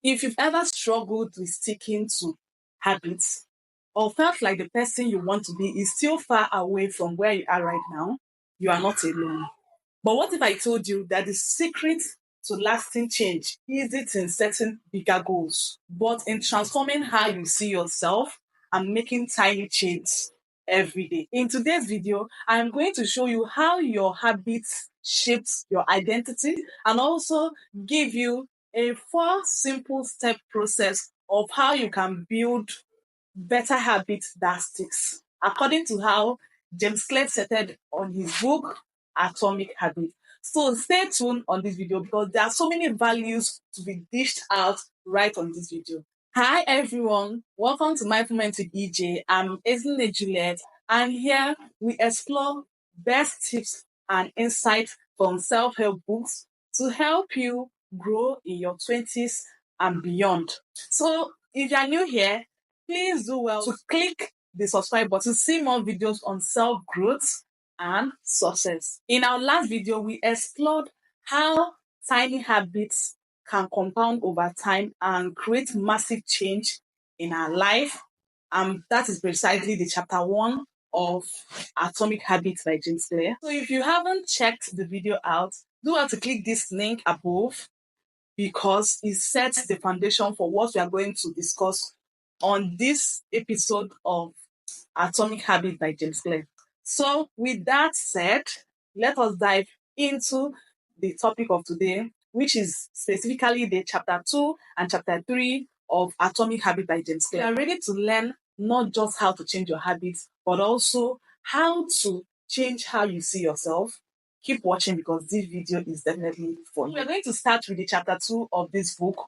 If you've ever struggled with sticking to habits or felt like the person you want to be is still far away from where you are right now, you are not alone. But what if I told you that the secret to lasting change isn't in setting bigger goals, but in transforming how you see yourself and making tiny changes every day? In today's video, I'm going to show you how your habits shapes your identity and also give you a 4 simple step process of how you can build better habits that sticks, according to how James Clear stated on his book Atomic Habits. So stay tuned on this video because there are so many values to be dished out right on this video. Hi everyone, welcome to Mindful Mentor EJ. I'm Ezinne Juliet, and here we explore best tips and insights from self-help books to help you grow in your 20s and beyond. So if you are new here, please do well to click the subscribe button to see more videos on self-growth and success. In our last video, we explored how tiny habits can compound over time and create massive change in our life. That is precisely the chapter 1 of Atomic Habits by James Clear. So if you haven't checked the video out, do have to click this link above because it sets the foundation for what we are going to discuss on this episode of Atomic Habits by James Clear. So with that said, let us dive into the topic of today, which is specifically the chapter 2 and chapter 3 of Atomic Habits by James Clear. You are ready to learn not just how to change your habits, but also how to change how you see yourself. Keep watching because this video is definitely for you. We are going to start with the chapter 2 of this book,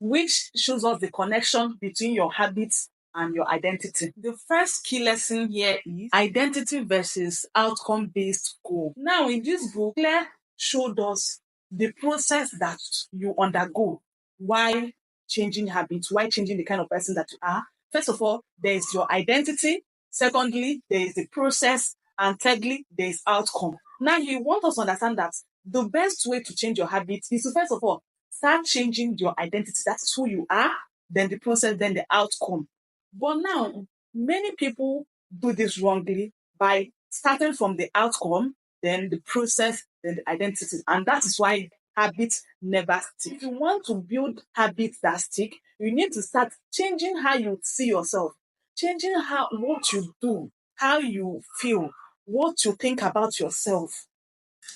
which shows us the connection between your habits and your identity. The first key lesson here is identity versus outcome-based goal. Now, in this book, Claire showed us the process that you undergo while changing habits, while changing the kind of person that you are. First of all, there is your identity. Secondly, there is the process. And thirdly, there is outcome. Now, you want us to understand that the best way to change your habits is to, first of all, start changing your identity. That's who you are, then the process, then the outcome. But now, many people do this wrongly by starting from the outcome, then the process, then the identity. And that is why habits never stick. If you want to build habits that stick, you need to start changing how you see yourself, changing what you do, how you feel, what you think about yourself,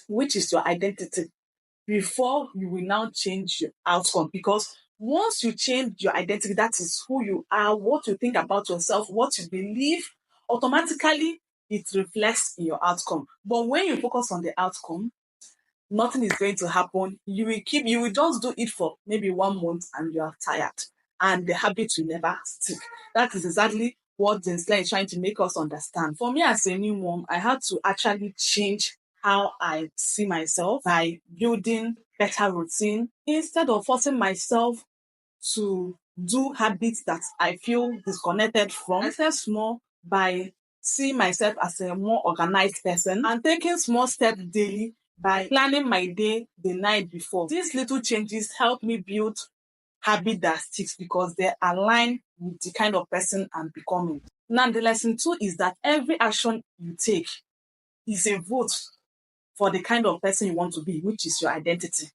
which is your identity, before you will now change your outcome. Because once you change your identity, that is who you are, what you think about yourself, what you believe, automatically it reflects in your outcome. But when you focus on the outcome, nothing is going to happen. You will just do it for maybe 1 month and you are tired. And the habit will never stick. That is exactly what James Clear is trying to make us understand. For me as a new mom, I had to actually change how I see myself by building better routine instead of forcing myself to do habits that I feel disconnected from. I start small by seeing myself as a more organized person and taking small steps daily by planning my day the night before. These little changes help me build habit that sticks because they align with the kind of person I'm becoming. Now, the lesson 2 is that every action you take is a vote for the kind of person you want to be, which is your identity.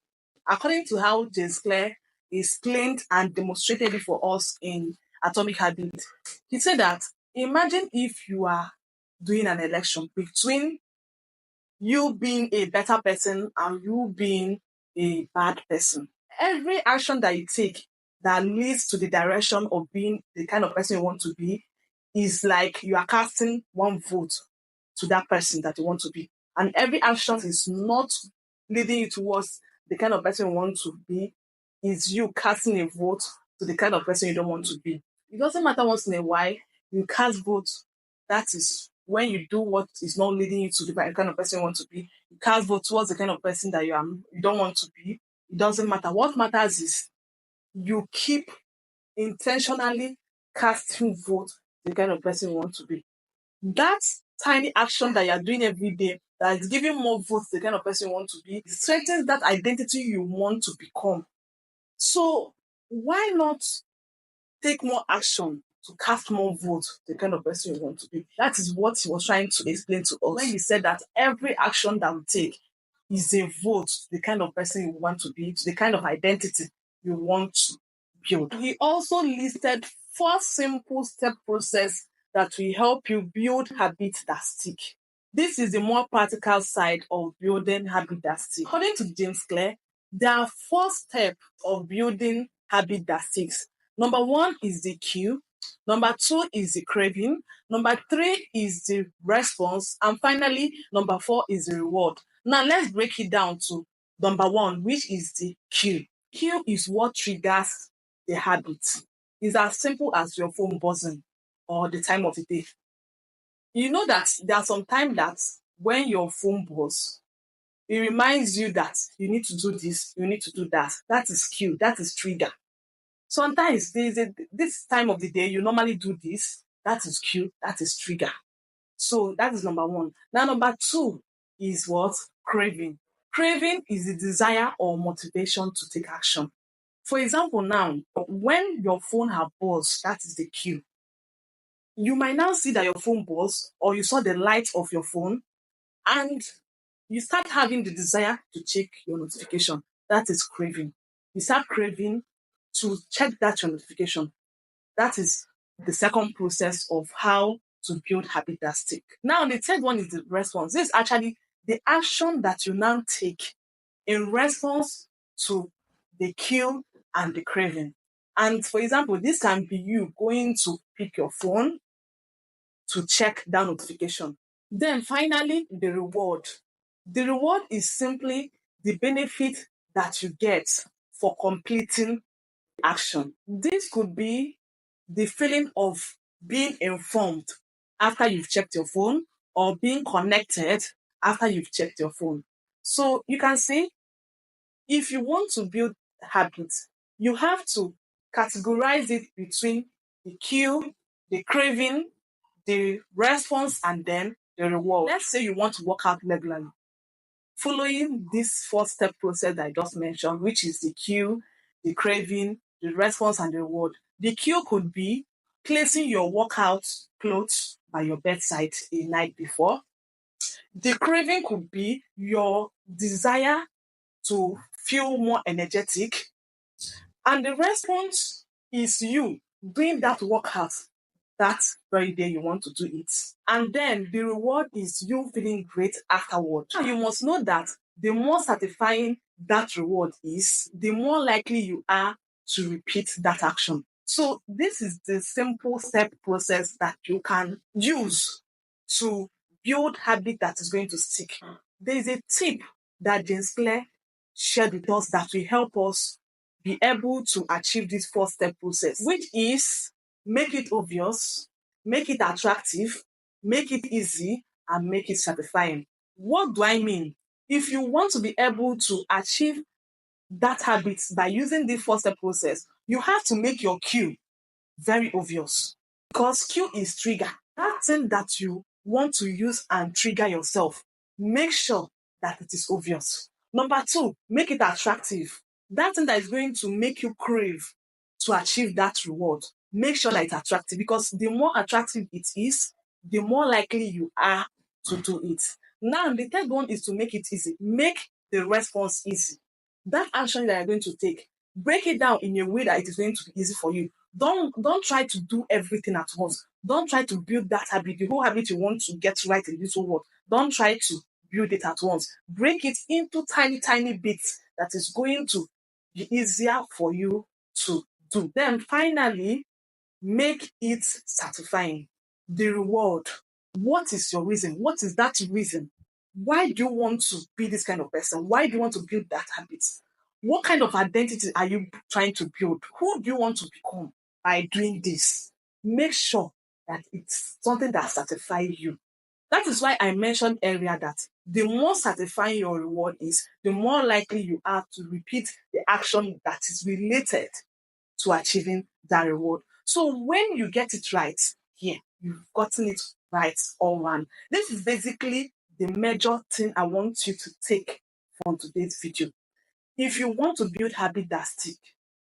According to how James Clear explained and demonstrated it for us in Atomic Habits, he said that imagine if you are doing an election between you being a better person and you being a bad person. Every action that you take that leads to the direction of being the kind of person you want to be is like you are casting one vote to that person that you want to be. And every action is not leading you towards the kind of person you want to be, is you casting a vote to the kind of person you don't want to be. It doesn't matter once in a while, you cast votes. That is when you do what is not leading you to the kind of person you want to be. You cast vote towards the kind of person that you don't want to be. It doesn't matter. What matters is you keep intentionally casting vote to the kind of person you want to be. That tiny action that you're doing every day that is giving more votes to the kind of person you want to be strengthens that identity you want to become. So why not take more action to cast more votes, the kind of person you want to be? That is what he was trying to explain to us when he said that every action that we take is a vote to the kind of person you want to be, to the kind of identity you want to build. He also listed 4 simple step process that will help you build habits that stick. This is the more practical side of building habits that stick. According to James Clear, there are 4 steps of building habit that sticks. Number 1 is the cue. Number 2 is the craving. Number 3 is the response. And finally, number 4 is the reward. Now, let's break it down to number 1, which is the cue. Cue is what triggers the habit. It's as simple as your phone buzzing or the time of the day. You know that there are some times that when your phone buzzes, it reminds you that you need to do this, you need to do that. That is cue, that is trigger. Sometimes this time of the day, you normally do this. That is cue, that is trigger. So that is number 1. Now, number 2 is what? Craving. Craving is the desire or motivation to take action. For example, now, when your phone has buzzed, that is the cue. You might now see that your phone buzzed, or you saw the light of your phone, and you start having the desire to check your notification. That is craving. You start craving to check that your notification. That is the second process of how to build habit that stick. Now, the third one is the response. This is actually the action that you now take in response to the cue and the craving. And for example, this can be you going to pick your phone to check that notification. Then finally, the reward. The reward is simply the benefit that you get for completing action. This could be the feeling of being informed after you've checked your phone, or being connected after you've checked your phone. So you can say, if you want to build habits, you have to categorize it between the cue, the craving, the response, and then the reward. Let's say you want to work out regularly. Following this 4-step process that I just mentioned, which is the cue, the craving, the response, and the reward. The cue could be placing your workout clothes by your bedside a night before. The craving could be your desire to feel more energetic. And the response is you doing that workout that very day you want to do it. And then the reward is you feeling great afterward. Now, you must know that the more satisfying that reward is, the more likely you are to repeat that action. So this is the simple step process that you can use to build habit that is going to stick. There is a tip that James Clear shared with us that will help us be able to achieve this 4-step process, which is make it obvious, make it attractive, make it easy, and make it satisfying. What do I mean? If you want to be able to achieve that habit by using this 4-step process, you have to make your cue very obvious, because cue is trigger. That thing that you want to use and trigger yourself, make sure that it is obvious. Number 2, make it attractive. That thing that is going to make you crave to achieve that reward, make sure that it's attractive, because the more attractive it is, the more likely you are to do it. Now, the third one is to make it easy. Make the response easy. That action that you're going to take, break it down in a way that it is going to be easy for you. Don't try to do everything at once. Don't try to build that habit, the whole habit you want to get right in this whole world. Don't try to build it at once. Break it into tiny, tiny bits that is going to be easier for you to do. Then finally, make it satisfying. The reward. What is your reason? What is that reason? Why do you want to be this kind of person? Why do you want to build that habit? What kind of identity are you trying to build? Who do you want to become by doing this? Make sure that it's something that satisfies you. That is why I mentioned earlier that the more satisfying your reward is, the more likely you are to repeat the action that is related to achieving that reward. So when you get it right, here, you've gotten it right all one. This is basically the major thing I want you to take from today's video. If you want to build habit that stick,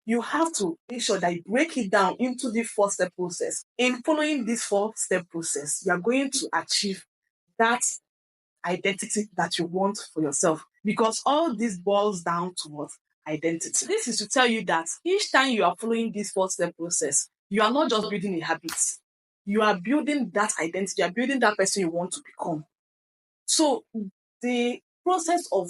you have to make sure that you break it down into the 4-step process. In following this 4-step process, you are going to achieve that identity that you want for yourself, because all this boils down to what? Identity. This is to tell you that each time you are following this 4-step process, you are not just building a habit, you are building that identity, you are building that person you want to become. So the process of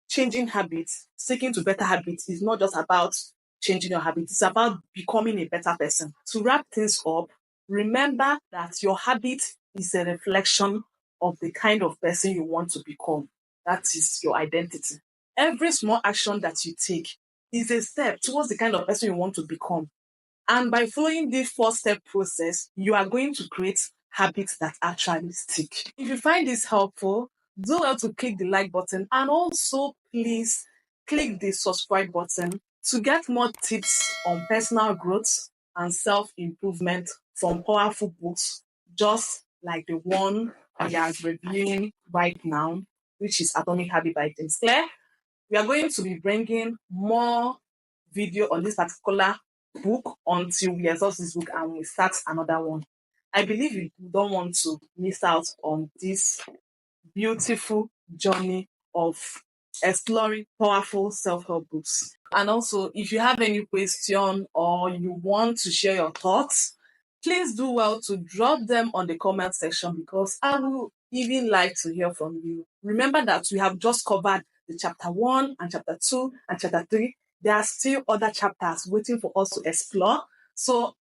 changing habits, sticking to better habits, is not just about changing your habits, it's about becoming a better person. To wrap things up, remember that your habit is a reflection of the kind of person you want to become. That is your identity. Every small action that you take is a step towards the kind of person you want to become. And by following this 4-step process, you are going to create habits that actually stick. If you find this helpful, do well to click the like button, and also please click the subscribe button to get more tips on personal growth and self-improvement from powerful books just like the one we are reviewing right now, which is Atomic Habit by James Clear. We are going to be bringing more video on this particular book until we exhaust this book and we start another one. I believe you don't want to miss out on this beautiful journey of exploring powerful self-help books. And also, if you have any question or you want to share your thoughts, please do well to drop them on the comment section, because I will even like to hear from you. Remember that we have just covered the chapter 1 and chapter 2 and chapter 3. There are still other chapters waiting for us to explore. So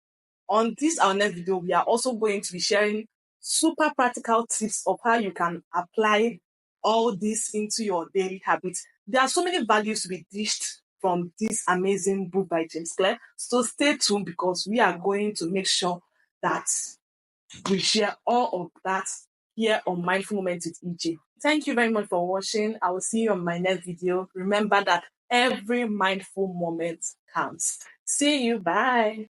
on this our next video, we are also going to be sharing super practical tips of how you can apply all this into your daily habits. There are so many values to be dished from this amazing book by James Clear. So stay tuned, because we are going to make sure that we share all of that here on Mindful Moments with EJ. Thank you very much for watching. I will see you on my next video. Remember that every mindful moment counts. See you. Bye.